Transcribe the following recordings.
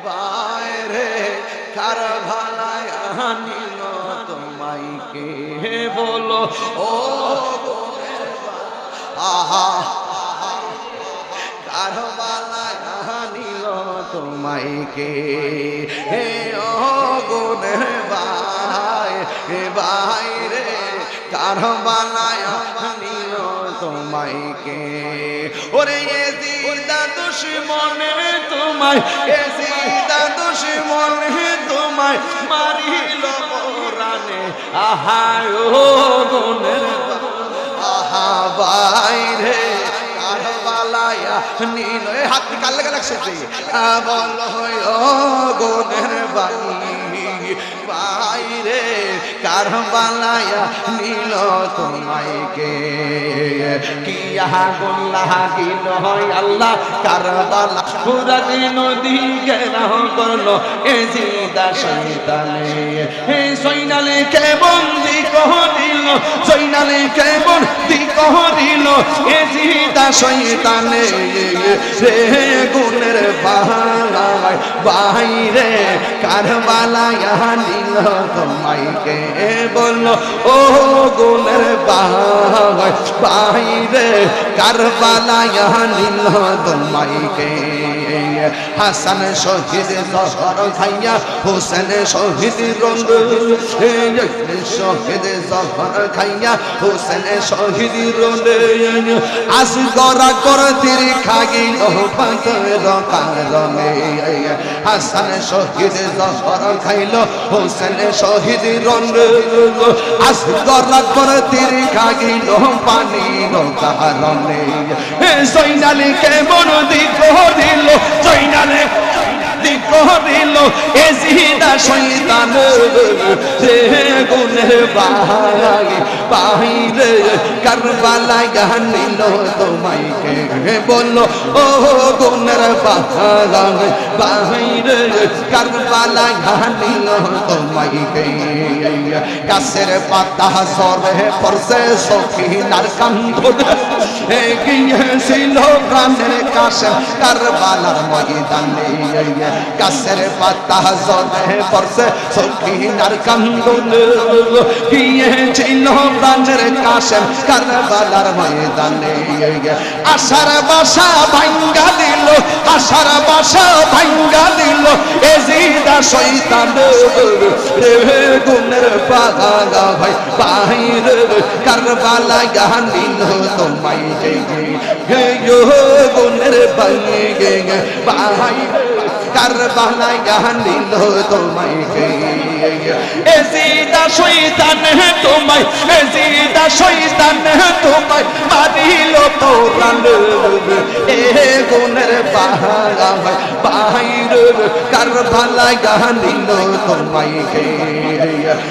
বাইরে কারবালায় আনিল তোমায় কে বলো ও আহা কারবালায় আনিল তোমায় কে হে ও গুণের ভাই হে বাইরে কারবালায় আনিল তোমায় কে ওরে এজিদা দুশমনে তোমায় এজিদা দুশমনে তোমায় মারিল পরানে আহা ও গুণের আহা বাইরে কারবালায় নীল হাত কাল লাগা লাগছে বল ও গুণের বাইরে কারবালায় নীল তোমায় কে কিয়া গোল্লাহ গিল হয় আল্লাহ কারবালা পুরা দিন নদী ঘেরাও করলো এজিদা শয়তানে হে সৈনালে কে বন্দি করিল সৈনালে কে বন্দি করিল এজিদা শয়তানে রে গুণের বাহালায় বাইরে কারবালায় নীল তোমায় কে বললো ও গুণের বাহালায় বাইরে কারবালায় নীল তোমায় কে হাসান শহীদ জহর খাইয়া হোসেন শহীদ রঙ্গ শহীদ জহর খাইয়া হোসেন শহীদ রঙ্গ আজ গড়া কর তীর খাগিল পাথর কারণে হাসান শহীদ জহর খাইল হোসেন শহীদ রঙ্গ আজ গড়া কর তীর খাগিল পানির কারণে সৈনালি কেমন দিক দিল সৈনালে দিক দিল এজিদা শয়তান রে গুণের বাইরে কারবালায় নীল তোমায় কে বললো ও গুণের বাইরে কারবালায় নীল তোমায় কে গাছের পাতা সরে পড়ছে সখিনার কান্দনে গিয়েছিল প্রাণের কাছে কারবালার ময়দানে গাছের পাতা জলে পড়ছে সখিনার কান্দনে গিয়েছিল প্রাণের কাছে কারবালার ময়দানে আশার বাসা ভাঙ্গা দিল আশার বাসা ভাঙ্গা দিল এজিদা শয়তান রে গুণের পাগা ভাই বাইরে কারবালায় নীল তোমায় গে গুণের বাইরে কারবালায় নীল তোমায় গে এজিদা শয়তান তোমায় এজিদা শয়তান তোমায় মারিল তোরান এ গুণের পাগা ভাই বাইরে কারবালায় নীল তোমায় গে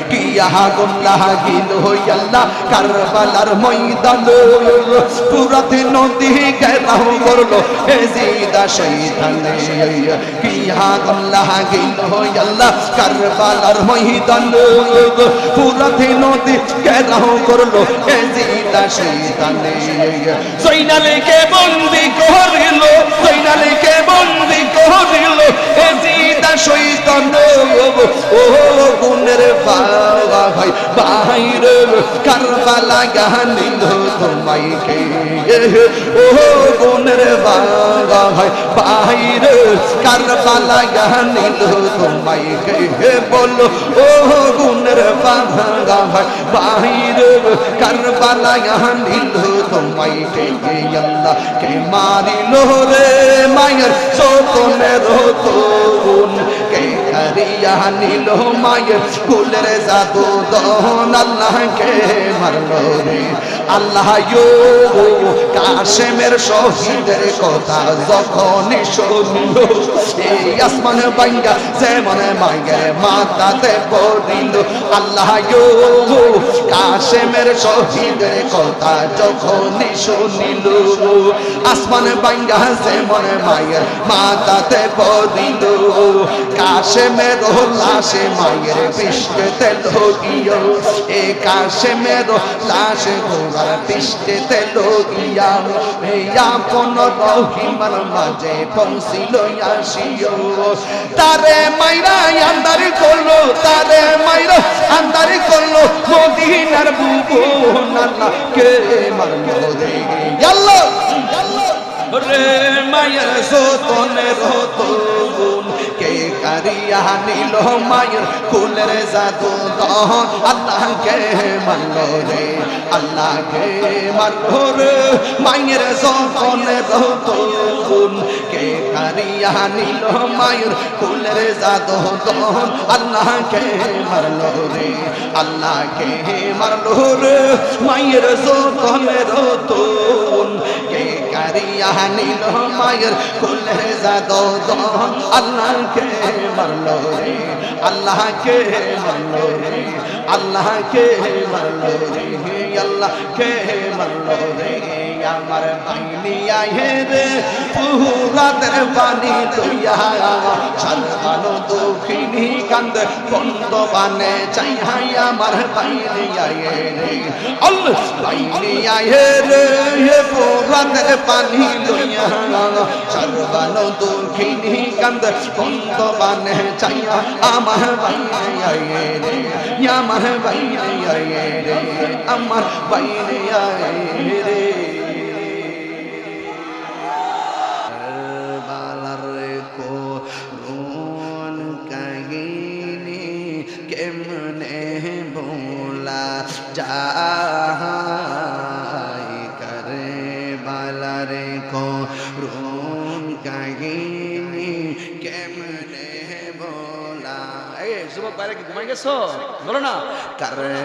কিয়া গোল্লাহ গিল আল্লাহ কারবালার ময়দান পুরা দিন নদী ঘেরাও করলো এজিদা শয়তানে কিয়া গোল্লাহ গিল আল্লাহ কারবালার ময়দান পুরা দিন নদী ঘেরাও করলো এজিদা শয়তানে সৈনালে কে বন্দি করিল সৈনালে কে বন্দি করিল এজিদা শয়তান ও গুণের বাবা ভাই বাইরে কারবালায় নীল তোমায় কে ও গুণের বাবা ভাই বাইরে কারবালায় নীল তোমায় কে বলো ও গুণের বাবা ভাই বাইরে কারবালায় নীল তোমায় কে আল্লাহ কে মারিল রে মায়ের চোখের রতন কে হারিয়া নীল মায়ের কুলের জাদু দন আল্লাহকে মারলো রে আল্লাহ কাশেমের শহীদের কথা যখন শুনল এই আসমান ভাঙ্গা যেমন মায়ের মাথাতে পড়িল আল্লাহ কাশেমের শহীদের কথা যখন শুনিল আসমান ভাঙ্গা যেমন মায়ের মাথাতে পড়িল কাশেমের কাশেমের লাশে মায়ের পৃষ্ঠেতে লগিয়া এ কাশেমের লাশে ঘোড়ার পৃষ্ঠেতে লগিয়া এই আপন রহিমার মাঝে পৌঁছিল আসিও তারে মাইরা আন্দার করলো তারে মাইরা আন্দার করলো মদিনার ভুবন আল্লাহ কে মারলো রে আল্লাহ রে মায়ের সতনের রতন কে কারিয়া নিল মায়ের কুলের জাদু দহন আল্লাহ কে মারলো রে আল্লাহ কে মারলো রে মায়ের সতনের রতন কে কারিয়া নিল মায়ের কুলের জাদু দহন আল্লাহ কে মারলো রে আল্লাহ কে মারলো রে মায়ের সতনের রতন কে কারিয়া নিল মায়ের কুলের জাদু দহন আল্লাহ কে মারলো রে আল্লাহ কে মারলো রে আল্লাহ কে মারলো রে আল্লাহ কে মারলো রে আমার বাইনি আয়ে রে পুরাদের পানি লইয়া সন্তানো দুঃখিনী কান্দ বন্ধ বানে চাই হাই আমার বাইনি আয়ে রে আল্লাহ বাইনি আয়ে রে পুরাদের পানি লইয়া সন্তানো দুঃখিনী কান্দ বন্ধ বানে চাই আমার বাইনি আয়ে রে আমার বাইনি আয়ে রে আমার বাইনি আয়ে রে কেমনে ভোলা যায় করে বালারে করুন কাহিনী কেমনে ভোলা এই যুবক বাইরে কি ঘুমাই গেছো বলো না করে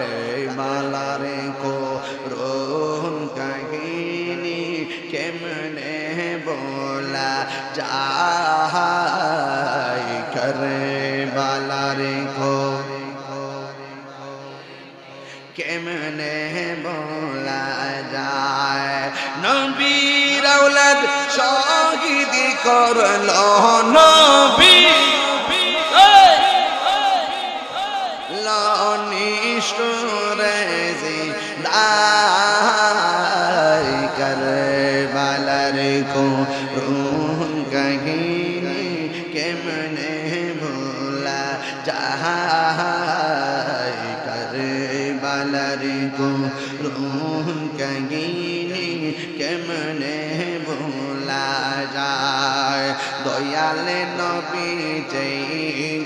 বালারে করুন কাহিনী কেমনে ভোলা যায় করে বালারে কেমনে বলা যায় নবীর আওলাদ শহীদ করলো নবী নিষ্ঠুরে জিন্দাই করে বালার করুন কাহিনী কেমনে ভোলা যায় করে বালার করুন কাহিনী কেমনে ভোলা যায় দয়ালে নবী যেই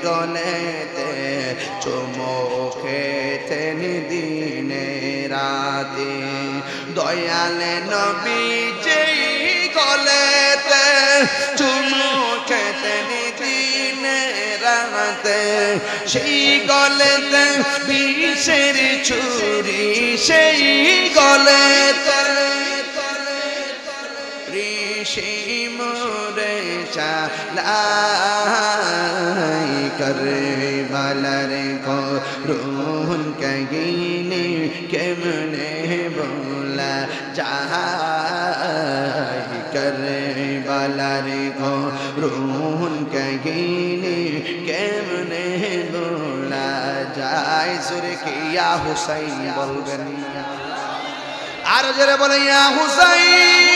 গলেতে চুমুখেতেন দিনে রাতে দয়ালে নবী যেই গলেতে চুমুখেতেন দিনে রাতে সেই গলেতে বিষের ছুরি সেই গলেতে ঋষি মোরে চালাই করে বালার করুন কাহিনী কেমনে বলা যায় করে বালার করুন কাহিনী কেমনে বলা যায় সুরে কিয়া হুসাইন বলবেন আর জোরে বলে ইয়া হুসাইন